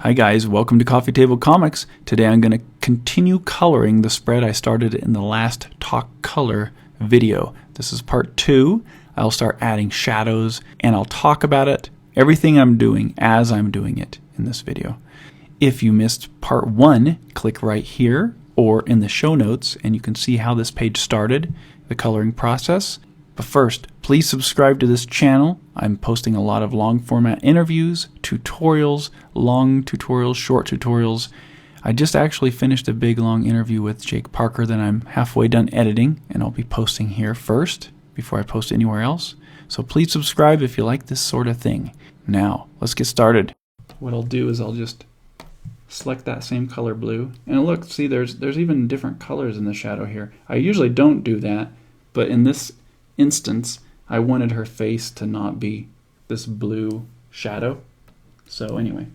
Hi guys, welcome to Coffee Table Comics. Today I'm going to continue coloring the spread I started in the last Talk Color video. This is part 2. I'll start adding shadows and I'll talk about it, everything I'm doing as I'm doing it in this video. If you missed part 1, click right here or in the show notes and you can see how this page started, the coloring process. But first, please subscribe to this channel. I'm posting a lot of long format interviews, tutorials, long tutorials, short tutorials. I just actually finished a big long interview with Jake Parker that I'm halfway done editing, and I'll be posting here first before I post anywhere else. So please subscribe if you like this sort of thing. Now, let's get started. What I'll do is I'll just select that same color blue. And look, see there's even different colors in the shadow here. I usually don't do that, but in this instance, I wanted her face to not be this blue shadow. So anyway,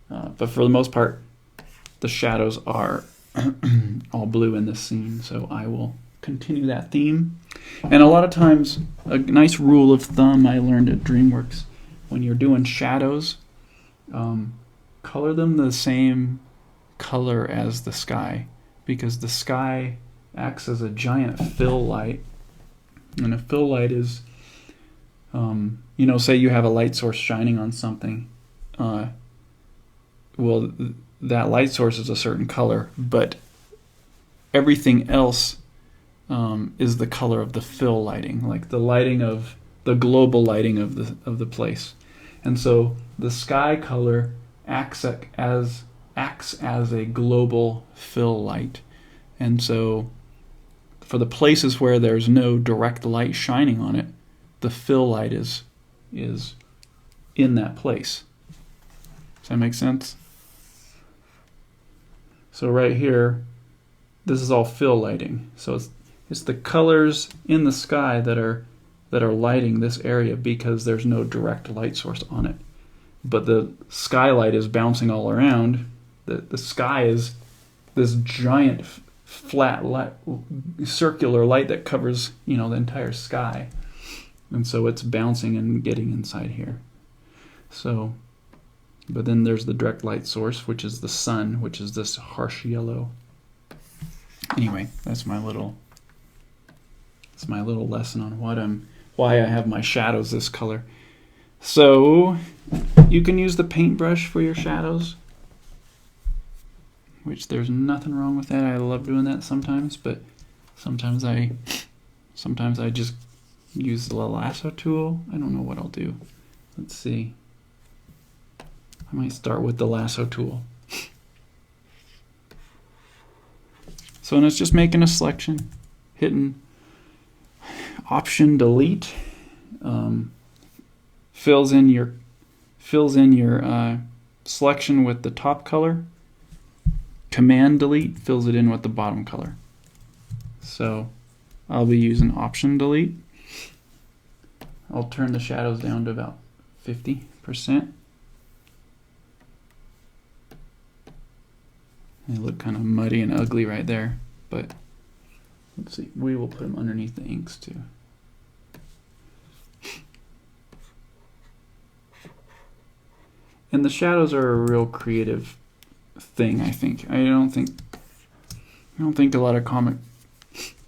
but for the most part, the shadows are all blue in this scene, so I will continue that theme. And a lot of times, a nice rule of thumb I learned at DreamWorks, when you're doing shadows, color them the same color as the sky, because the sky acts as a giant fill light. And a fill light is, say you have a light source shining on something. Well, that light source is a certain color, but everything else is the color of the fill lighting, like the lighting of the global lighting of the place. And so the sky color acts as a global fill light. And so for the places where there's no direct light shining on it, the fill light is in that place. Does that make sense? So right here, this is all fill lighting. So it's the colors in the sky that are lighting this area because there's no direct light source on it. But the skylight is bouncing all around. The sky is this giant flat light, circular light that covers the entire sky, and so it's bouncing and getting inside here. So, but then there's the direct light source, which is the sun, which is this harsh yellow. Anyway, that's my little lesson on why I have my shadows this color. So you can use the paintbrush for your shadows, which there's nothing wrong with that. I love doing that sometimes, but sometimes I just use the Lasso Tool. I don't know what I'll do. Let's see. I might start with the Lasso Tool. So, and it's just making a selection, hitting Option Delete, fills in your selection with the top color. Command Delete fills it in with the bottom color. So I'll be using Option Delete. I'll turn the shadows down to about 50%. They look kind of muddy and ugly right there, but let's see, we will put them underneath the inks too. And the shadows are a real creative thing, I think. I don't think a lot of comic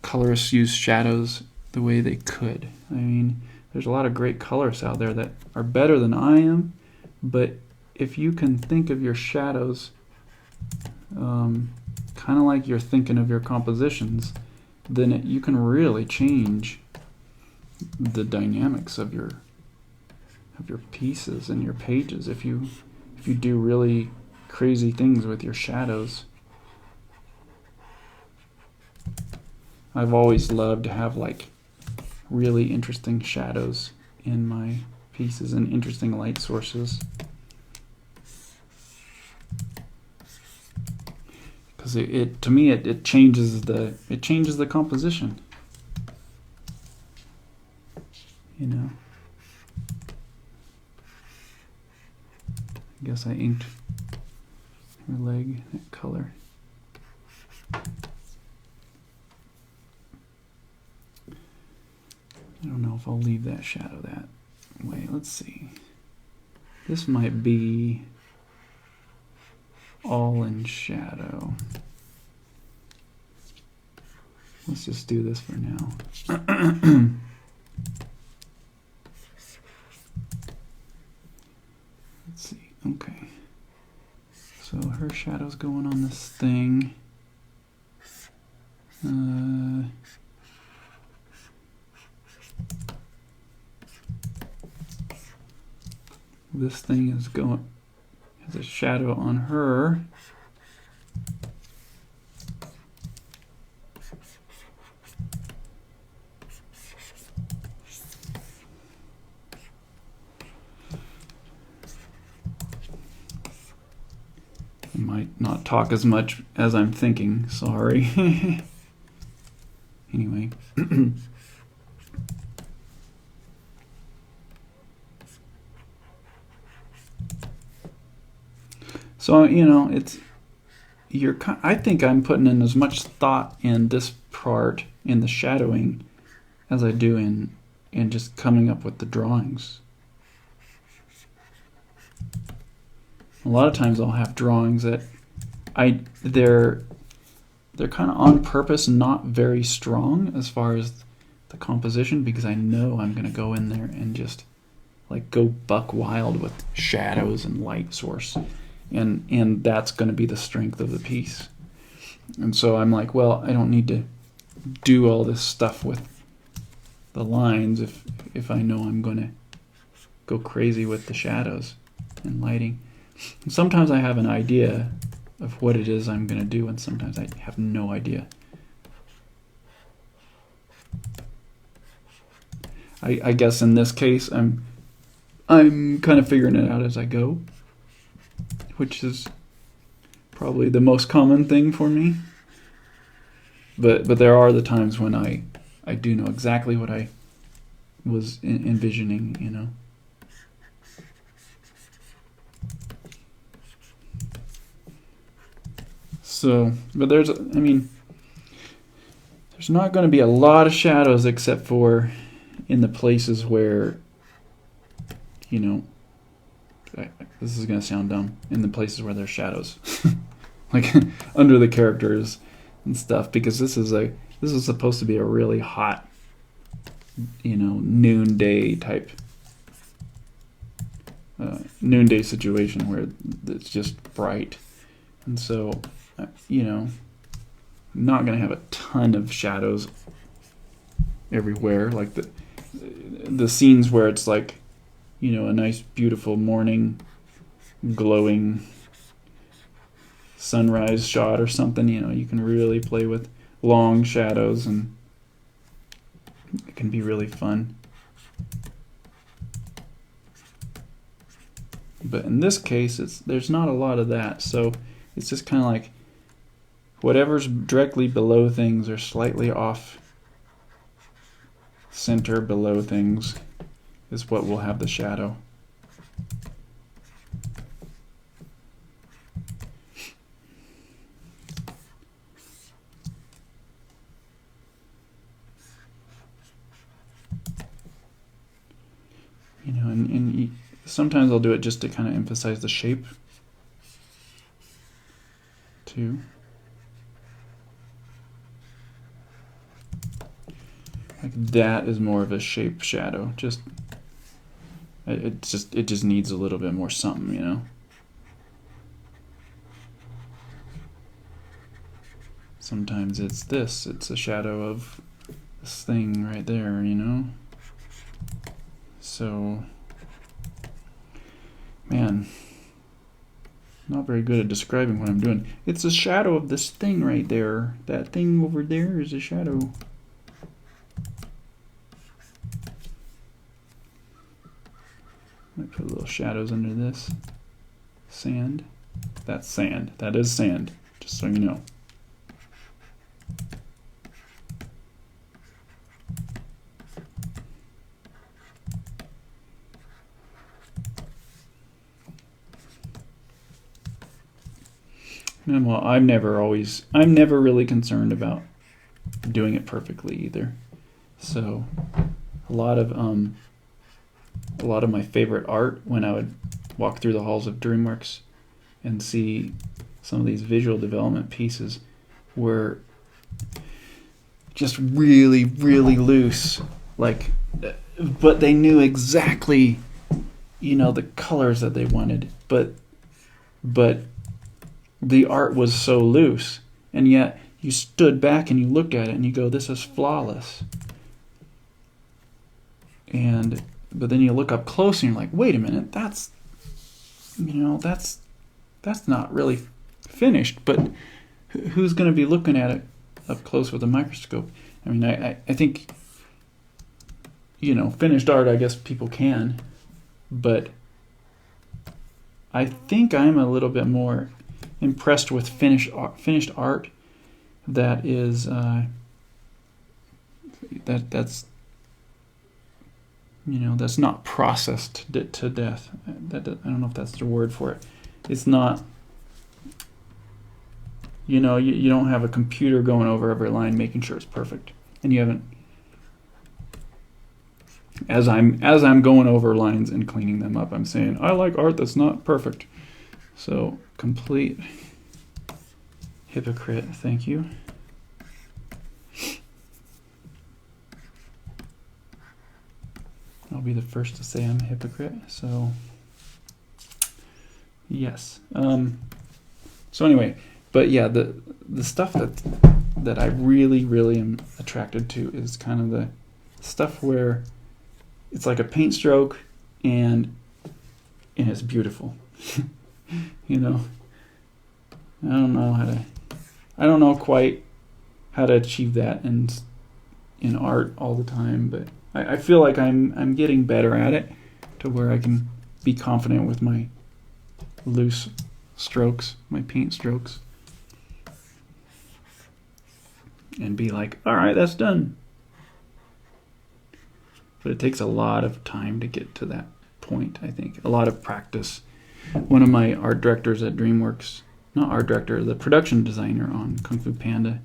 colorists use shadows the way they could. I mean, there's a lot of great colorists out there that are better than I am, but if you can think of your shadows kind of like you're thinking of your compositions, then you can really change the dynamics of your pieces and your pages if you do really crazy things with your shadows. I've always loved to have like really interesting shadows in my pieces and interesting light sources, because to me it changes the composition. I guess I inked her leg that color. I don't know if I'll leave that shadow that way. Let's see. This might be all in shadow. Let's just do this for now. Let's see, okay. So her shadow's going on this thing. This thing is has a shadow on her. I might not talk as much as I'm thinking, sorry. Anyway. So, you know, I think I'm putting in as much thought in this part, in the shadowing, as I do in just coming up with the drawings. A lot of times I'll have drawings that they're kind of on purpose, not very strong as far as the composition, because I know I'm going to go in there and just like go buck wild with shadows and light source. And that's going to be the strength of the piece. And so I'm like, well, I don't need to do all this stuff with the lines if I know I'm going to go crazy with the shadows and lighting. And sometimes I have an idea of what it is I'm going to do, and sometimes I have no idea. I guess in this case I'm kind of figuring it out as I go, which is probably the most common thing for me. But there are the times when I do know exactly what I was envisioning, you know. So, but there's not going to be a lot of shadows except for in the places where, you know, this is going to sound dumb, in the places where there's shadows. Like under the characters and stuff, because this is supposed to be a really hot, you know, noonday type noonday situation where it's just bright. And so, you know, I'm not going to have a ton of shadows everywhere. Like the scenes where it's like, you know, a nice, beautiful morning, glowing sunrise shot or something, you know, you can really play with long shadows and it can be really fun. But in this case, there's not a lot of that, so it's just kind of like whatever's directly below things or slightly off center below things is what will have the shadow. You know, and sometimes I'll do it just to kind of emphasize the shape too. Like that is more of a shape shadow. It just needs a little bit more something, you know. Sometimes it's a shadow of this thing right there, you know. So, man, not very good at describing what I'm doing. It's a shadow of this thing right there. That thing over there is a shadow. Might put little shadows under this. Sand. That's sand. That is sand, just so you know. And well, I'm never really concerned about doing it perfectly either. So a lot of my favorite art, when I would walk through the halls of DreamWorks and see some of these visual development pieces were just really, really loose, like, but they knew exactly, you know, the colors that they wanted, but the art was so loose, and yet you stood back and you looked at it and you go, this is flawless. But then you look up close and you're like, wait a minute, that's not really finished. But who's going to be looking at it up close with a microscope? I mean, I think, you know, finished art, I guess people can, but I think I'm a little bit more impressed with finished art that is that's you know, that's not processed to death. I don't know if that's the word for it. It's not, you know, you don't have a computer going over every line making sure it's perfect, and you haven't. As I'm going over lines and cleaning them up, I'm saying I like art that's not perfect. So complete hypocrite. Thank you. I'll be the first to say I'm a hypocrite. So yes. So anyway, but yeah, the stuff that I really, really am attracted to is kind of the stuff where it's like a paint stroke and it's beautiful. You know, I don't know quite how to achieve that in art all the time, but I feel like I'm getting better at it to where I can be confident with my loose strokes, my paint strokes, and be like, all right, that's done. But it takes a lot of time to get to that point, I think. A lot of practice. One of my art directors at DreamWorks, not art director, the production designer on Kung Fu Panda,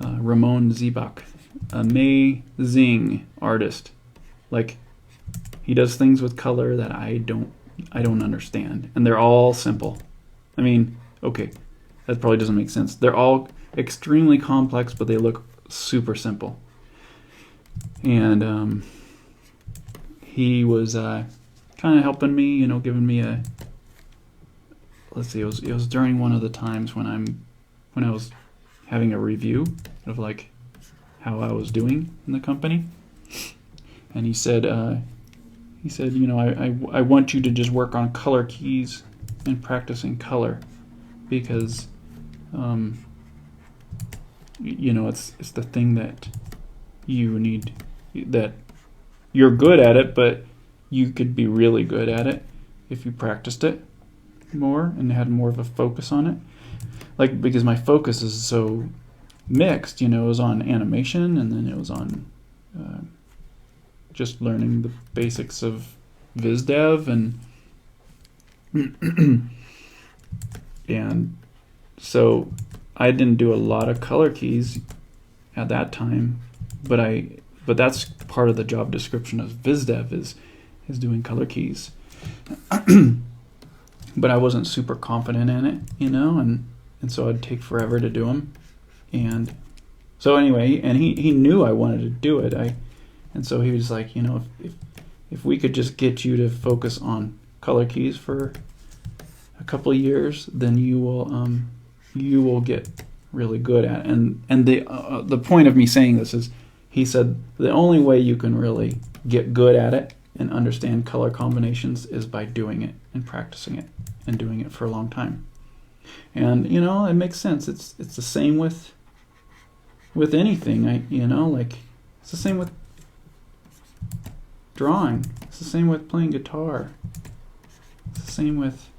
Ramon Zebach, amazing artist. Like, he does things with color that I don't understand, and they're all simple. I mean, okay, that probably doesn't make sense. They're all extremely complex, but they look super simple. And he was kind of helping me, you know, giving me a. Let's see, it was during one of the times when I was having a review of like how I was doing in the company, and he said, you know, I want you to just work on color keys and practicing color, because, you know, it's the thing that you need, that you're good at it, but you could be really good at it if you practiced it more and had more of a focus on it. Like, because my focus is so mixed, you know, it was on animation, and then it was on just learning the basics of VizDev, and so I didn't do a lot of color keys at that time, but that's part of the job description of VizDev is doing color keys. But I wasn't super confident in it, you know, and so I'd take forever to do them. And so anyway, and he knew I wanted to do it. And so he was like, you know, if we could just get you to focus on color keys for a couple of years, then you will get really good at it. And the point of me saying this is, he said the only way you can really get good at it and understand color combinations is by doing it and practicing it and doing it for a long time. And, you know, it makes sense. It's the same with anything. You know, like, it's the same with drawing. It's the same with playing guitar. It's the same with,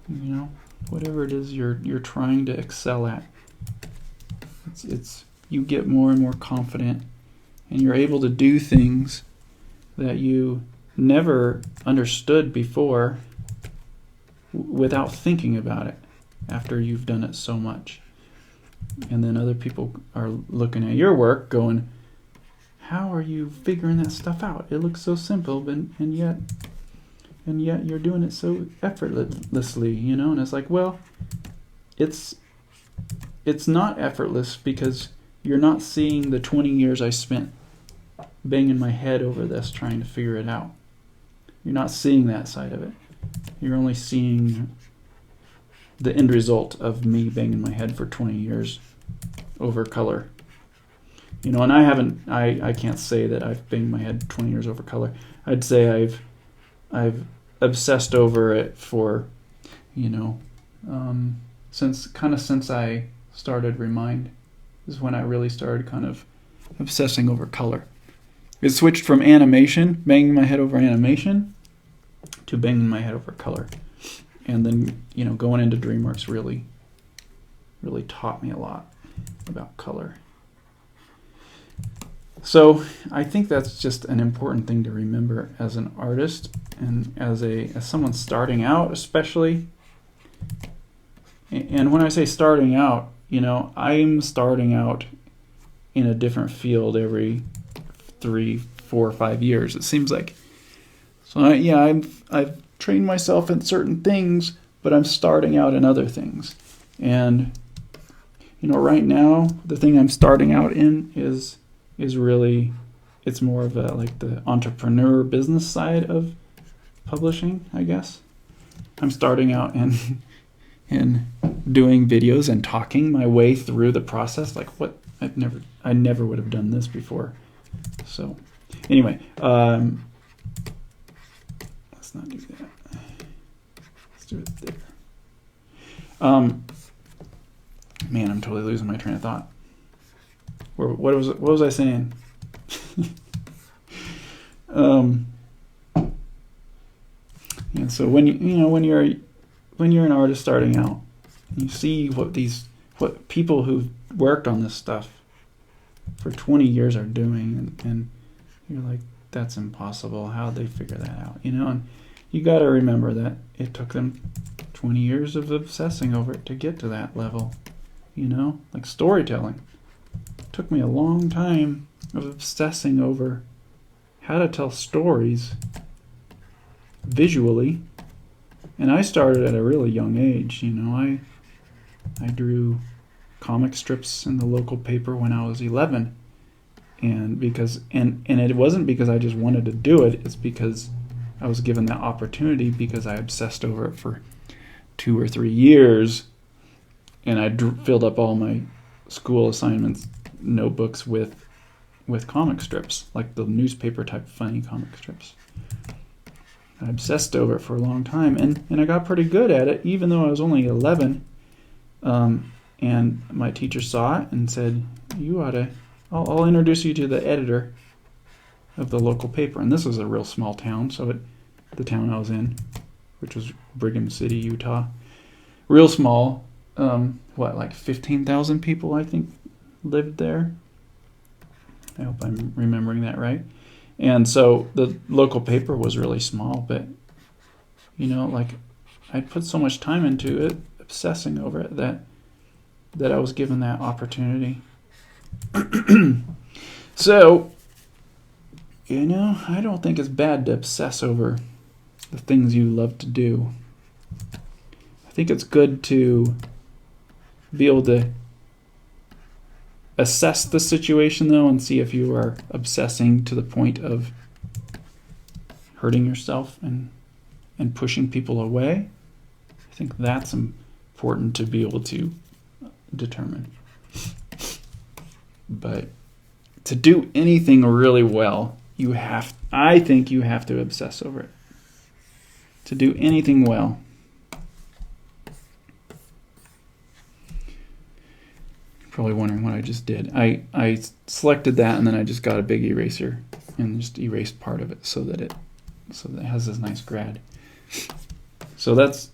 you know, whatever it is you're trying to excel at. It's you get more and more confident, and you're able to do things that you never understood before without thinking about it after you've done it so much. And then other people are looking at your work going, how are you figuring that stuff out? It looks so simple, and and yet you're doing it so effortlessly, you know? And it's like, well, it's not effortless because you're not seeing the 20 years I spent banging my head over this trying to figure it out. You're not seeing that side of it. You're only seeing the end result of me banging my head for 20 years over color. You know, and I can't say that I've banged my head 20 years over color. I'd say I've obsessed over it for, you know, since I started Remind is when I really started kind of obsessing over color. It switched from animation, banging my head over animation, to banging my head over color. And then, you know, going into DreamWorks really taught me a lot about color. So I think that's just an important thing to remember as an artist and as someone starting out, especially. And when I say starting out, you know, I'm starting out in a different field every 3, 4, 5 years, it seems like. So I've trained myself in certain things, but I'm starting out in other things. And, you know, right now, the thing I'm starting out in is really, it's more of like the entrepreneur business side of publishing, I guess. I'm starting out in doing videos and talking my way through the process. Like what I never would have done this before. So anyway, let's not do that. Let's do it there. Man, I'm totally losing my train of thought. What was I saying? And so when you're an artist starting out, you see what people who've worked on this stuff for 20 years are doing, and you're like, that's impossible. How'd they figure that out? You know, and you got to remember that it took them 20 years of obsessing over it to get to that level. You know, like storytelling. It took me a long time of obsessing over how to tell stories visually. And I started at a really young age. You know, I drew comic strips in the local paper when I was 11. And it wasn't because I just wanted to do it, it's because I was given that opportunity because I obsessed over it for 2 or 3 years, and I filled up all my school assignments notebooks with comic strips, like the newspaper type funny comic strips. I obsessed over it for a long time, and I got pretty good at it, even though I was only 11. And my teacher saw it and said, "You ought to. I'll introduce you to the editor of the local paper." And this was a real small town, so the town I was in, which was Brigham City, Utah, real small. Like 15,000 people, I think, lived there. I hope I'm remembering that right. And so the local paper was really small, but, you know, like I'd put so much time into it, obsessing over it, that I was given that opportunity. So, you know, I don't think it's bad to obsess over the things you love to do. I think it's good to be able to assess the situation, though, and see if you are obsessing to the point of hurting yourself and pushing people away. I think that's important to be able to determine. But to do anything really well, I think you have to obsess over it. To do anything well. You're probably wondering what I just did. I selected that, and then I just got a big eraser and just erased part of it so that it has this nice grad. So it's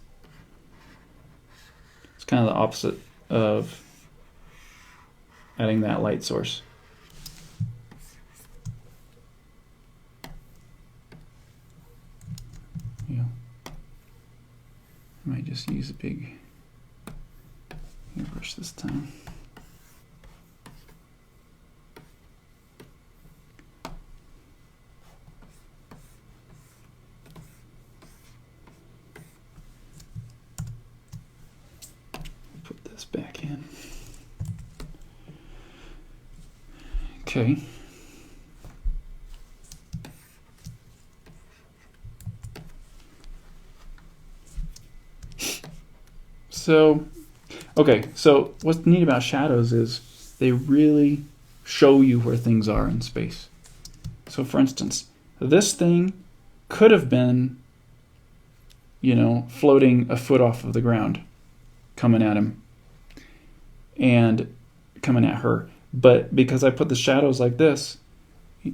kind of the opposite of adding that light source. Yeah. I might just use a big airbrush this time. this back in. Okay. So, okay, so what's neat about shadows is they really show you where things are in space. So for instance, this thing could have been, you know, floating a foot off of the ground, coming at him, and coming at her. But because I put the shadows like this,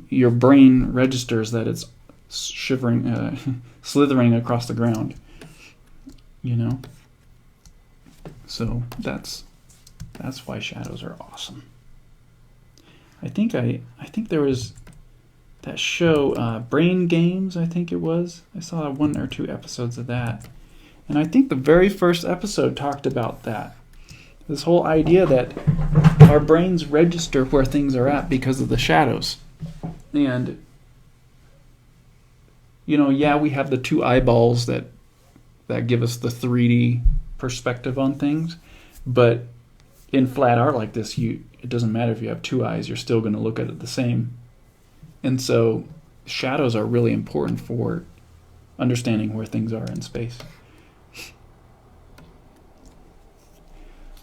your brain registers that it's shivering, slithering across the ground, you know? So that's why shadows are awesome. I think there was that show, Brain Games, I think it was. I saw 1 or 2 episodes of that. And I think the very first episode talked about that. This whole idea that our brains register where things are at because of the shadows. And, you know, yeah, we have the 2 eyeballs that give us the 3D perspective on things, but in flat art like this, it doesn't matter if you have 2 eyes, you're still going to look at it the same. And so shadows are really important for understanding where things are in space.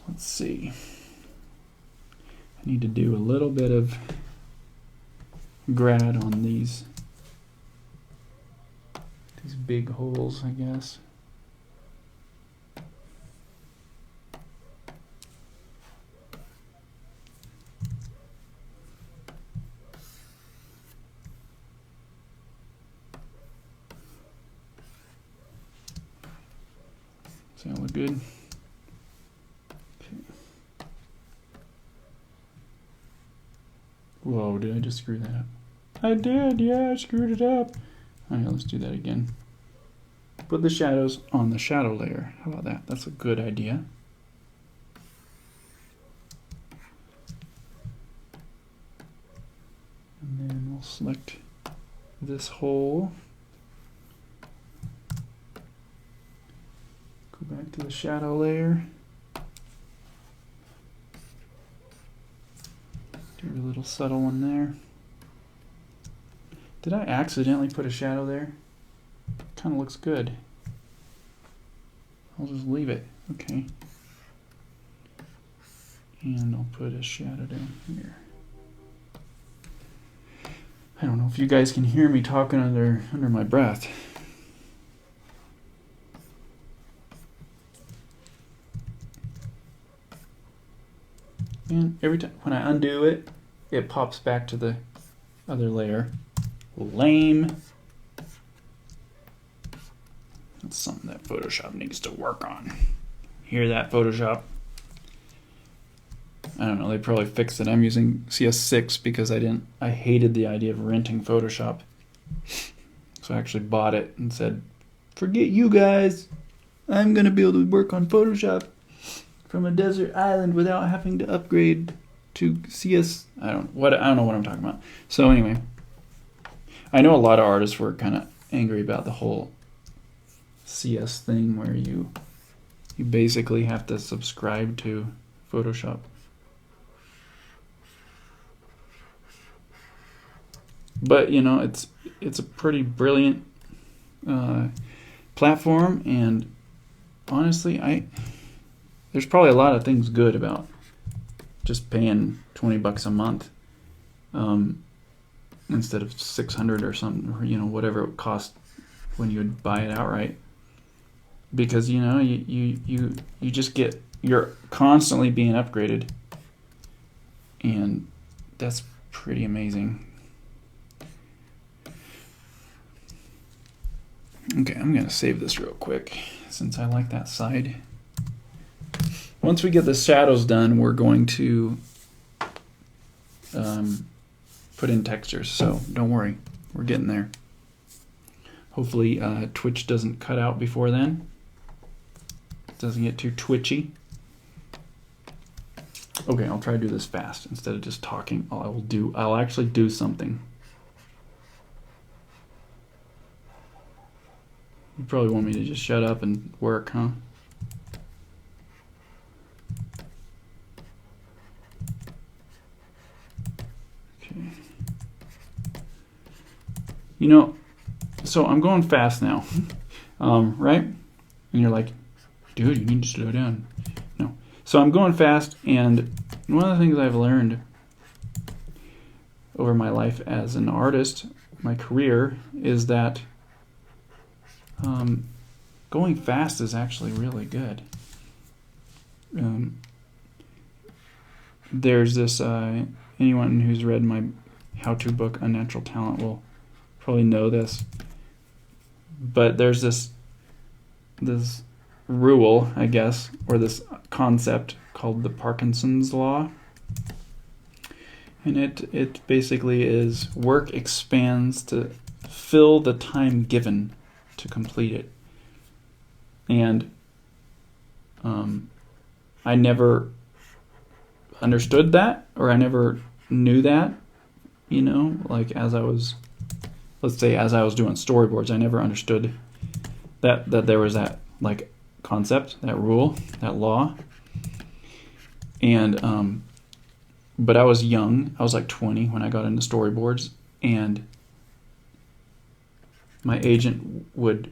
Let's see. I need to do a little bit of grad on these big holes, I guess. Does that look good? Okay. Whoa, did I just screw that up? I did, yeah, I screwed it up. Alright, let's do that again. Put the shadows on the shadow layer. How about that? That's a good idea. And then we'll select this hole. Go back to the shadow layer. Do a little subtle one there. Did I accidentally put a shadow there? Kind of looks good. I'll just leave it. Okay. And I'll put a shadow down here. I don't know if you guys can hear me talking under my breath. And every time when I undo it, it pops back to the other layer. Lame. That's something that Photoshop needs to work on. Hear that, Photoshop? I don't know, they probably fixed it. I'm using CS6 because I hated the idea of renting Photoshop. So I actually bought it and said, forget you guys. I'm gonna be able to work on Photoshop from a desert island without having to upgrade to CS. I don't know what I'm talking about. So anyway, I know a lot of artists were kind of angry about the whole CS thing where you basically have to subscribe to Photoshop. But you know, it's a pretty brilliant platform, and honestly, there's probably a lot of things good about just paying $20 a month instead of $600 or something, or you know, whatever it would cost when you would buy it outright. Because you know, you just you're constantly being upgraded, and that's pretty amazing. Okay, I'm gonna save this real quick since I like that side. Once we get the shadows done, we're going to put in textures, so don't worry, we're getting there. Hopefully Twitch doesn't cut out before then. It doesn't get too twitchy. Okay, I'll try to do this fast instead of just talking. I'll actually do something. You probably want me to just shut up and work, huh? You know, so I'm going fast now, right? And you're like, dude, you need to slow down. No. So I'm going fast, and one of the things I've learned over my life as an artist, my career, is that going fast is actually really good. There's this, anyone who's read my how-to book, Unnatural Talent, will probably know this. But there's this rule, I guess, or this concept called the Parkinson's law. And it basically is work expands to fill the time given to complete it. And I never understood that, or I never knew that, you know, like as I was doing storyboards, I never understood that there was that like concept, that rule, that law. And but I was young. I was like 20 when I got into storyboards, and my agent would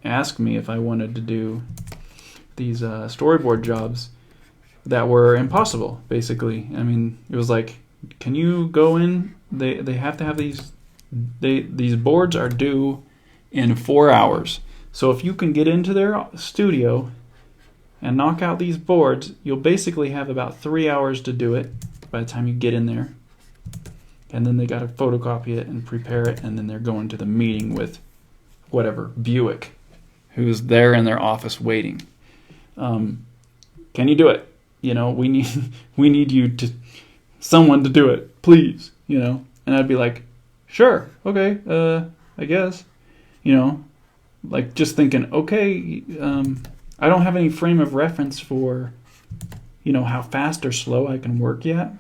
ask me if I wanted to do these storyboard jobs that were impossible, basically. I mean, it was like, can you go in? They have to have these. These boards are due in 4 hours. So if you can get into their studio and knock out these boards, you'll basically have about 3 hours to do it by the time you get in there. And then they got to photocopy it and prepare it, and then they're going to the meeting with whatever, Buick, who's there in their office waiting. Can you do it? You know, we need you to, someone to do it, please, you know. And I'd be like, sure, okay, I guess, you know, like just thinking, okay, I don't have any frame of reference for, you know, how fast or slow I can work yet,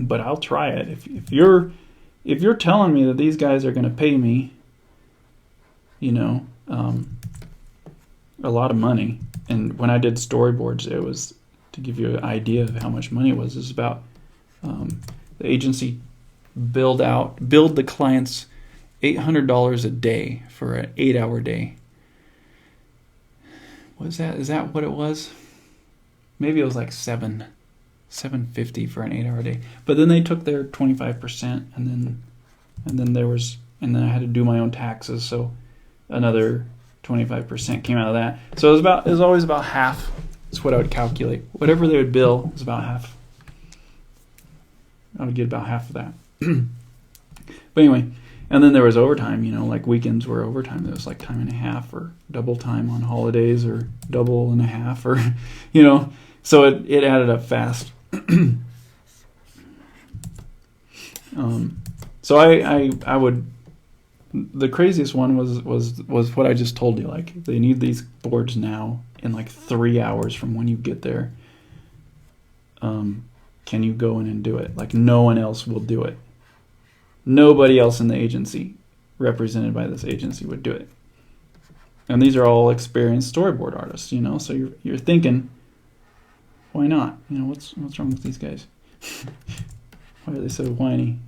but I'll try it. If you're telling me that these guys are going to pay me, you know, a lot of money, and when I did storyboards, it was, to give you an idea of how much money it was about, the agency billed the clients $800 a day for an 8-hour day. Is that what it was? Maybe it was like $750 for an 8-hour day. But then they took their 25%, and then I had to do my own taxes, so another 25% came out of that. So it was always about half. That's what I would calculate. Whatever they would bill was about half. I would get about half of that. But anyway, and then there was overtime, you know, like weekends were overtime. There was like time and a half, or double time on holidays, or double and a half, or, you know, so it added up fast. So I would, the craziest one was what I just told you. Like, they need these boards now in like 3 hours from when you get there. Can you go in and do it? Like, no one else will do it. Nobody else in the agency, represented by this agency, would do it. And these are all experienced storyboard artists, you know. So you're thinking, why not? You know, what's wrong with these guys? Why are they so whiny?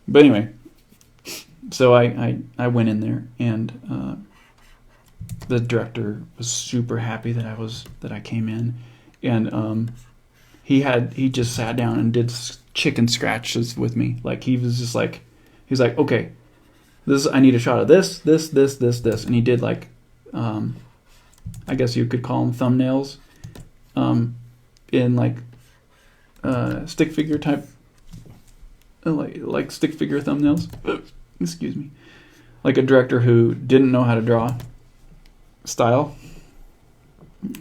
But anyway, so I went in there, and the director was super happy that I came in, and he just sat down and did chicken scratches with me. Like, he's like, okay, I need a shot of this, and he did like, I guess you could call them thumbnails, in like stick figure type, like stick figure thumbnails. Excuse me, like a director who didn't know how to draw style,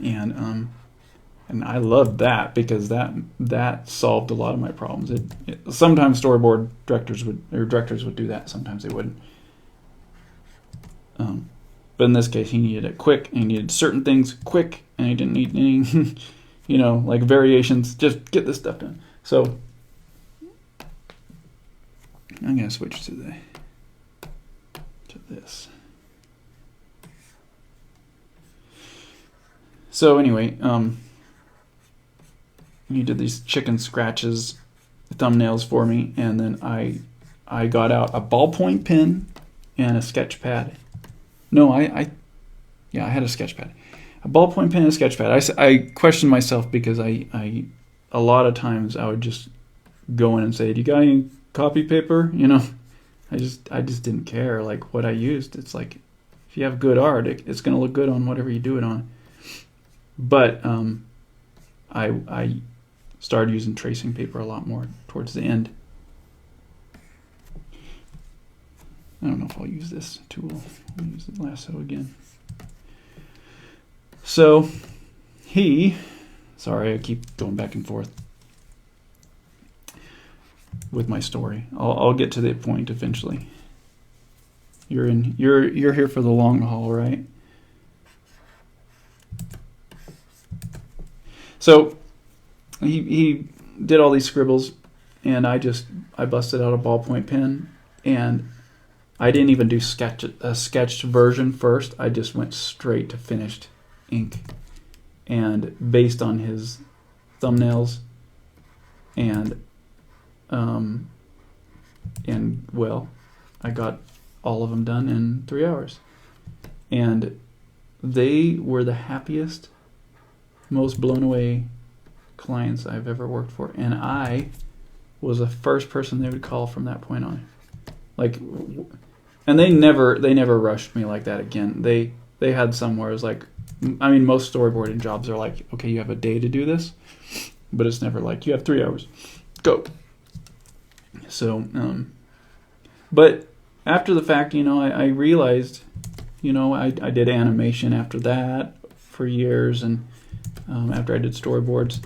and I loved that, because that solved a lot of my problems. Sometimes storyboard directors would do that. Sometimes they wouldn't. But in this case, he needed it quick, and he needed certain things quick, and he didn't need any, you know, like variations. Just get this stuff done. So I'm gonna switch to this. So anyway, he did these chicken scratches thumbnails for me, and then I I got out a ballpoint pen and a sketch pad. No, yeah, I had a sketch pad. A ballpoint pen and a sketch pad. I questioned myself because a lot of times I would just go in and say, "Do you got any copy paper?" You know, I just didn't care like what I used. It's like if you have good art, it's going to look good on whatever you do it on. But I started using tracing paper a lot more towards the end. I don't know if I'll use this tool. I'll use the lasso again. So sorry, I keep going back and forth with my story. I'll get to the point eventually. You're here for the long haul, right? So he did all these scribbles, and I busted out a ballpoint pen, and I didn't even do a sketched version first. I just went straight to finished ink, and based on his thumbnails and well, I got all of them done in 3 hours, and they were the happiest, most blown away clients I've ever worked for, and I was the first person they would call from that point on. Like, and they never rushed me like that again. They had some where it was like, I mean, most storyboarding jobs are like, okay, you have a day to do this, but it's never like you have 3 hours, go. So, but after the fact, you know, I realized, you know, I did animation after that for years, and after I did storyboards.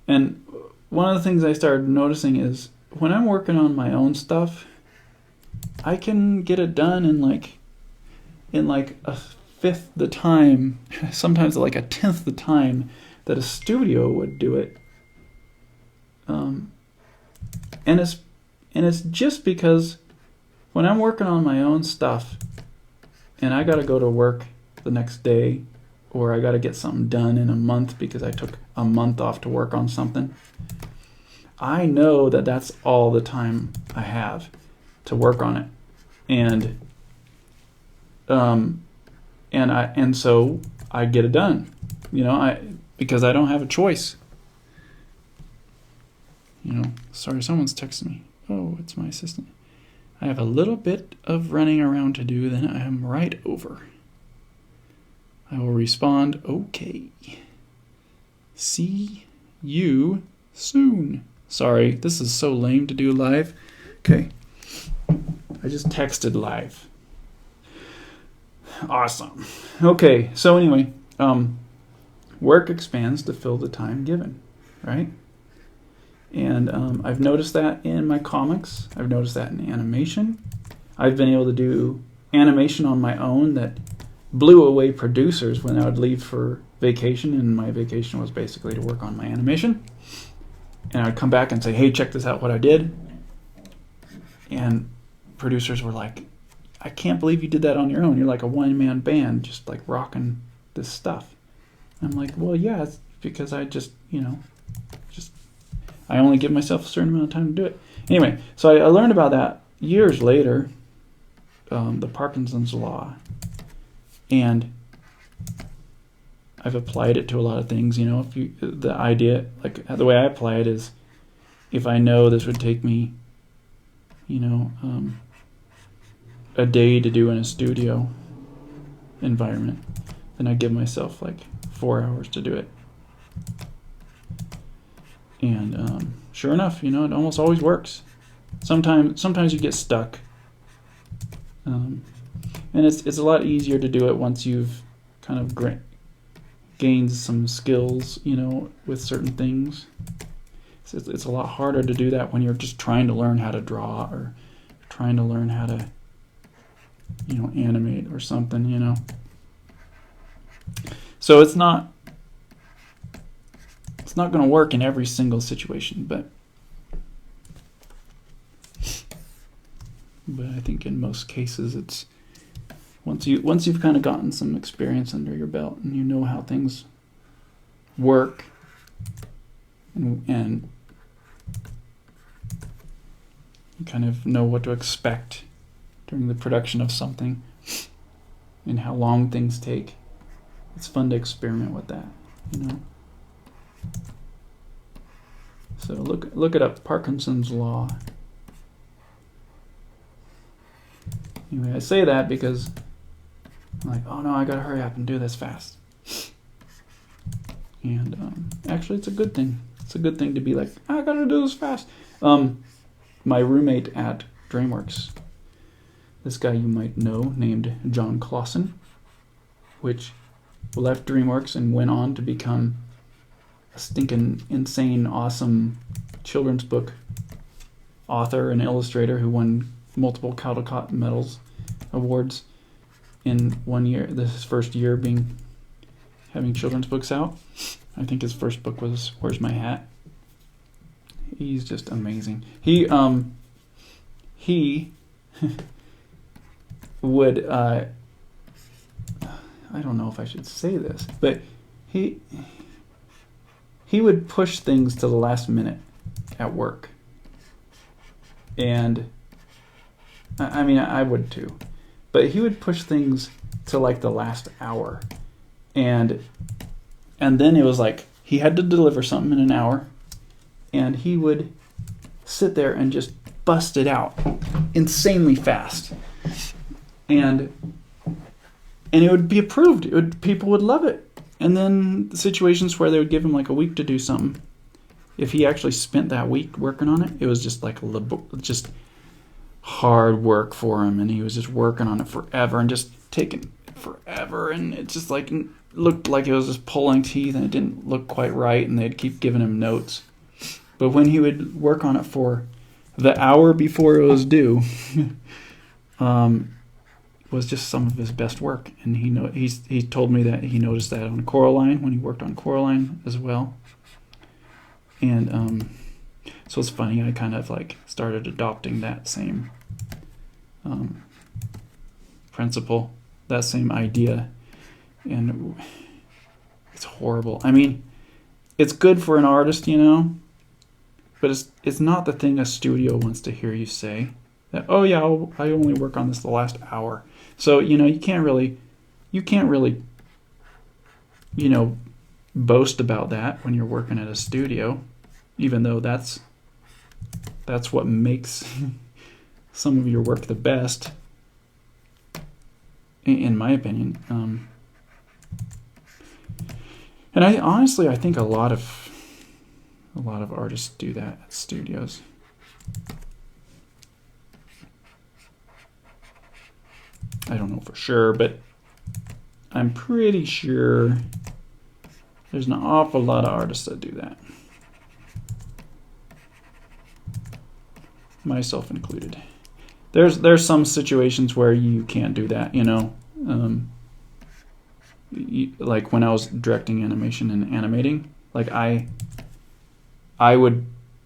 And one of the things I started noticing is when I'm working on my own stuff, I can get it done in like a fifth the time, sometimes like a tenth the time that a studio would do it. And it's just because when I'm working on my own stuff and I got to go to work the next day, or I got to get something done in a month because I took a month off to work on something, I know that that's all the time I have to work on it. And so I get it done, you know, because I don't have a choice. You know, sorry, someone's texting me. Oh, it's my assistant. I have a little bit of running around to do, then I am right over. I will respond, okay. See you soon. Sorry, this is so lame to do live. Okay. I just texted live. Awesome. Okay, so anyway, work expands to fill the time given, right? And I've noticed that in my comics. I've noticed that in animation. I've been able to do animation on my own that blew away producers when I would leave for vacation, and my vacation was basically to work on my animation. And I'd come back and say, hey, check this out, what I did. And producers were like, I can't believe you did that on your own. You're like a one-man band just like rocking this stuff. I'm like, well, yeah, it's because I just, you know, I only give myself a certain amount of time to do it. Anyway, so I learned about that years later, the Parkinson's law. And I've applied it to a lot of things. You know, the idea, like the way I apply it is, if I know this would take me, you know, a day to do in a studio environment, then I give myself like 4 hours to do it. And sure enough, you know, it almost always works. Sometimes you get stuck, and it's a lot easier to do it once you've kind of gained some skills, you know, with certain things. It's a lot harder to do that when you're just trying to learn how to draw, or trying to learn how to, you know, animate or something, you know. So it's not going to work in every single situation, but I think in most cases it's once you've kind of gotten some experience under your belt and you know how things work, and You kind of know what to expect during the production of something and how long things take. It's fun to experiment with that, you know. So look it up, Parkinson's law. Anyway, I say that because I'm like, oh no, I gotta hurry up and do this fast. And actually, it's a good thing. It's a good thing to be like, I gotta do this fast. My roommate at DreamWorks, this guy you might know named John Clausen, which left DreamWorks and went on to become a stinking insane, awesome children's book author and illustrator who won multiple Caldecott Medals awards in 1 year. This is his first year having children's books out. I think his first book was Where's My Hat? He's just amazing. He would I don't know if I should say this, but he would push things to the last minute at work. And I mean, I would too, but he would push things to like the last hour. And then it was like he had to deliver something in an hour, and he would sit there and just bust it out insanely fast. And it would be approved. People would love it. And then the situations where they would give him like a week to do something, if he actually spent that week working on it, it was just like just hard work for him, and he was just working on it forever and just taking forever, and it just like looked like it was just pulling teeth, and it didn't look quite right, and they'd keep giving him notes. But when he would work on it for the hour before it was due, was just some of his best work. And he told me that he noticed that on Coraline, when he worked on Coraline as well. And so it's funny, I kind of like started adopting that same principle, that same idea. And it's horrible. I mean, it's good for an artist, you know, but it's not the thing a studio wants to hear you say. That, oh yeah, I only work on this the last hour. So, you know, you can't really, you know, boast about that when you're working at a studio, even though that's what makes some of your work the best, in my opinion. And I think a lot of artists do that at studios. I don't know for sure, but I'm pretty sure there's an awful lot of artists that do that. Myself included. There's some situations where you can't do that, you know. Like when I was directing animation and animating, like I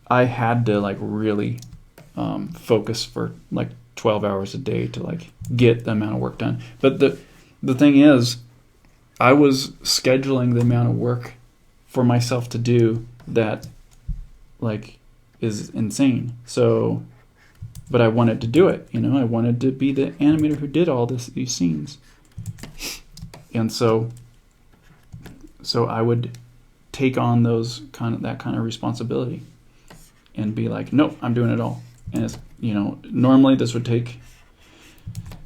had to like really focus for like 12 hours a day to like get the amount of work done. But the thing is, I was scheduling the amount of work for myself to do that like is insane. So, but I wanted to do it, you know. I wanted to be the animator who did all these scenes. And so I would take on that kind of responsibility and be like, nope, I'm doing it all. And it's, you know, normally this would take,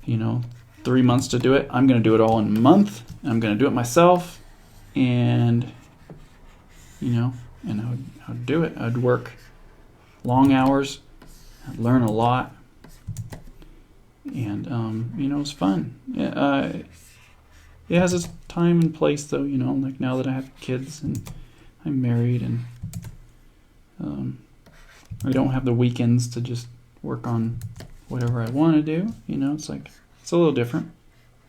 you know, 3 months to do it. I'm going to do it all in a month. I'm going to do it myself. And, you know, and I would do it. I'd work long hours. I'd learn a lot. And, you know, it's fun. It has its time and place, though, you know, like now that I have kids and I'm married, and I don't have the weekends to just work on whatever I want to do, you know. It's like, it's a little different.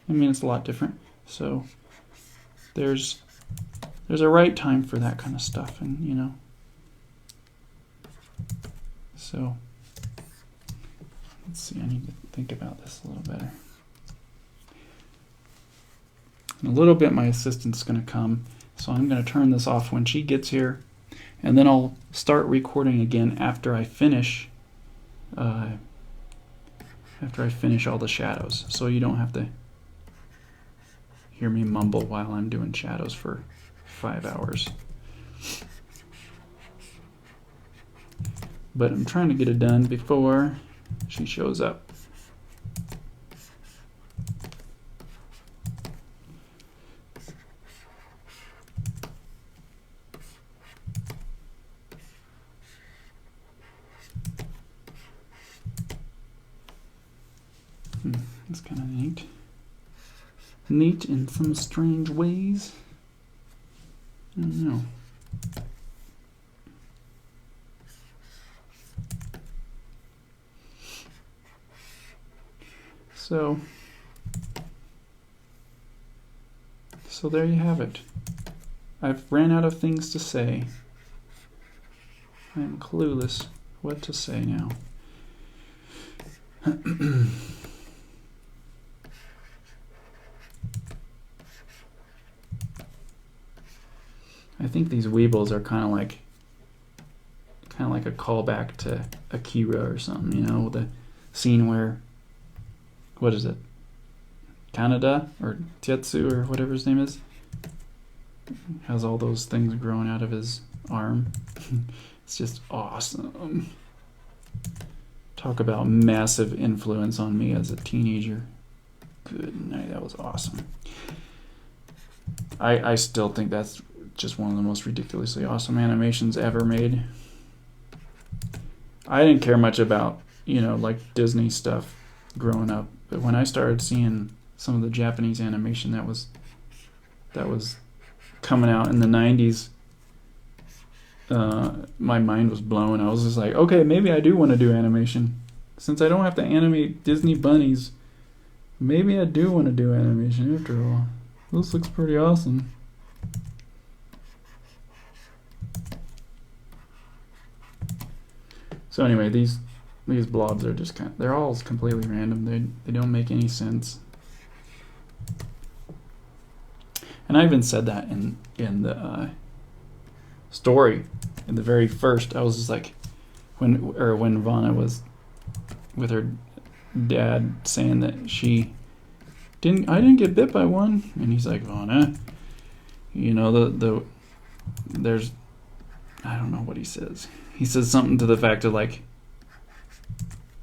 I mean, it's a lot different. So there's a right time for that kind of stuff, and, you know. So let's see, I need to think about this a little better. In a little bit, my assistant's going to come, so I'm going to turn this off when she gets here, and then I'll start recording again after I finish after I finish all the shadows, so you don't have to hear me mumble while I'm doing shadows for 5 hours. But I'm trying to get it done before she shows up. That's kind of neat. Neat in some strange ways. I don't know. So there you have it. I've ran out of things to say. I am clueless what to say now. I think these Weebles are kind of like a callback to Akira or something, you know, the scene where, what is it, Kaneda or Tetsu or whatever his name is, has all those things growing out of his arm. It's just awesome. Talk about massive influence on me as a teenager. Good night, that was awesome. I still think that's just one of the most ridiculously awesome animations ever made. I didn't care much about, you know, like Disney stuff growing up, but when I started seeing some of the Japanese animation that was coming out in the 90s, my mind was blown. I was just like, okay, maybe I do want to do animation. Since I don't have to animate Disney bunnies, maybe I do want to do animation after all. This looks pretty awesome. So anyway, these blobs are just they're all completely random. They don't make any sense. And I even said that in the story, in the very first. I was just like, when Vanna was with her dad saying that I didn't get bit by one, and he's like, Vanna, you know, there's, I don't know what he says. He says something to the fact of like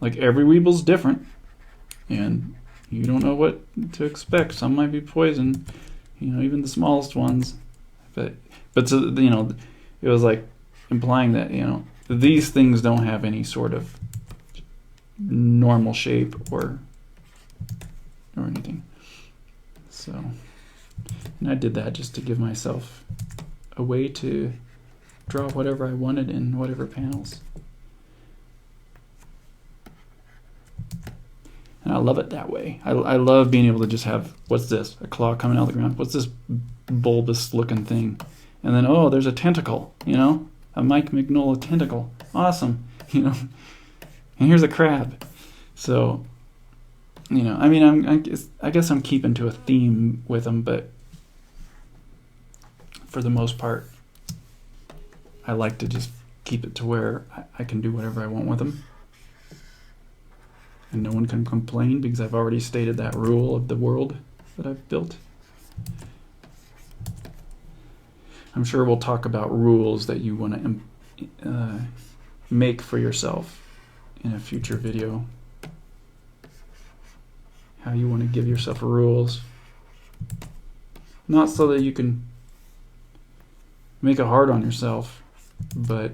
every Weeble's different, and you don't know what to expect. Some might be poison, you know, even the smallest ones. But so, you know, it was like implying that, you know, these things don't have any sort of normal shape or anything. So, and I did that just to give myself a way to draw whatever I wanted in whatever panels. And I love it that way. I love being able to just have, what's this? A claw coming out of the ground. What's this bulbous looking thing? And then, oh, there's a tentacle, you know? A Mike Mignola tentacle. Awesome, you know? And here's a crab. So, you know, I mean, I guess I'm keeping to a theme with them, but for the most part, I like to just keep it to where I can do whatever I want with them. And no one can complain because I've already stated that rule of the world that I've built. I'm sure we'll talk about rules that you want to make for yourself in a future video. How you want to give yourself rules. Not so that you can make it hard on yourself, but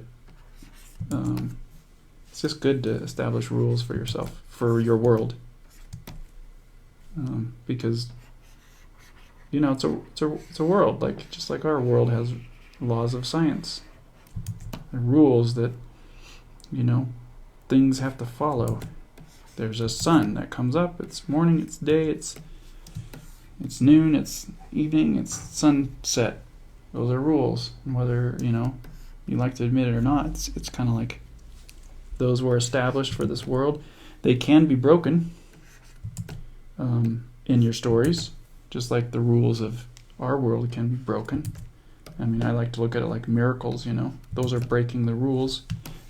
it's just good to establish rules for yourself, for your world, because, you know, it's a world, like just like our world has laws of science, and rules that, you know, things have to follow. There's a sun that comes up. It's morning. It's day. It's noon. It's evening. It's sunset. Those are rules. And whether, you know, you like to admit it or not, it's kind of like those were established for this world. They can be broken in your stories, just like the rules of our world can be broken. I mean, I like to look at it like miracles, you know. Those are breaking the rules.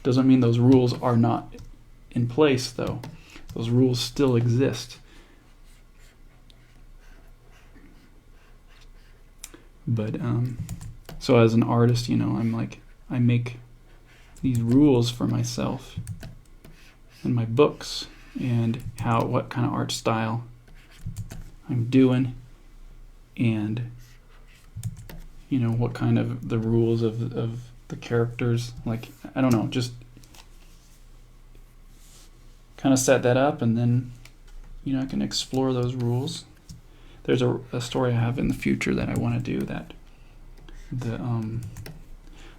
Doesn't mean those rules are not in place though. Those rules still exist. But so as an artist, you know, I make these rules for myself in my books, and what kind of art style I'm doing, and you know, what kind of the rules of the characters, like, I don't know, just kind of set that up, and then, you know, I can explore those rules. There's a story I have in the future that I want to do, that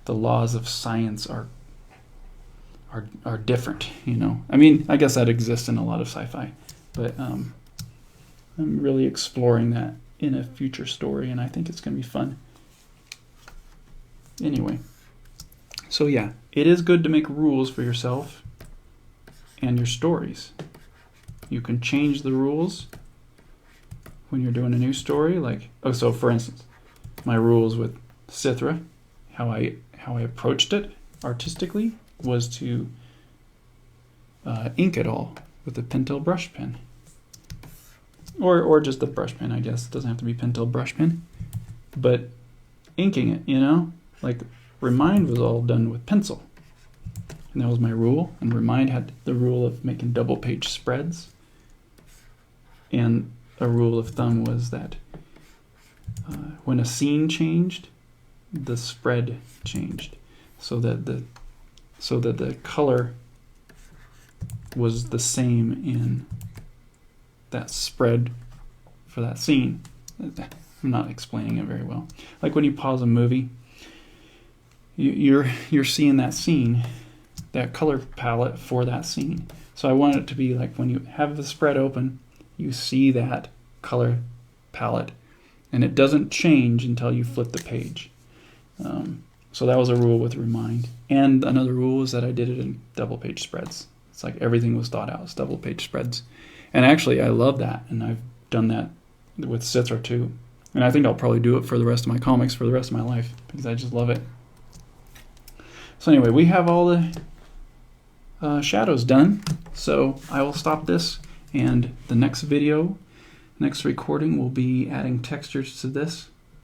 the laws of science are different, you know. I mean, I guess that exists in a lot of sci-fi, but I'm really exploring that in a future story, and I think it's going to be fun. Anyway, so yeah, it is good to make rules for yourself and your stories. You can change the rules when you're doing a new story, like, so for instance, my rules with Cithra, how I approached it artistically was to ink it all with a Pentel brush pen, or just the brush pen, I guess. It doesn't have to be Pentel brush pen, but inking it, you know, like Remind was all done with pencil, and that was my rule. And Remind had the rule of making double page spreads, and a rule of thumb was that when a scene changed, the spread changed, so that the color was the same in that spread for that scene. I'm not explaining it very well. Like when you pause a movie, you're seeing that scene, that color palette for that scene. So I want it to be like when you have the spread open, you see that color palette, and it doesn't change until you flip the page. So that was a rule with Remind. And another rule is that I did it in double page spreads. It's like everything was thought out as double page spreads. And actually, I love that, and I've done that with Cithra too. And I think I'll probably do it for the rest of my comics for the rest of my life, because I just love it. So anyway, we have all the shadows done. So I will stop this, and the next recording will be adding textures to this.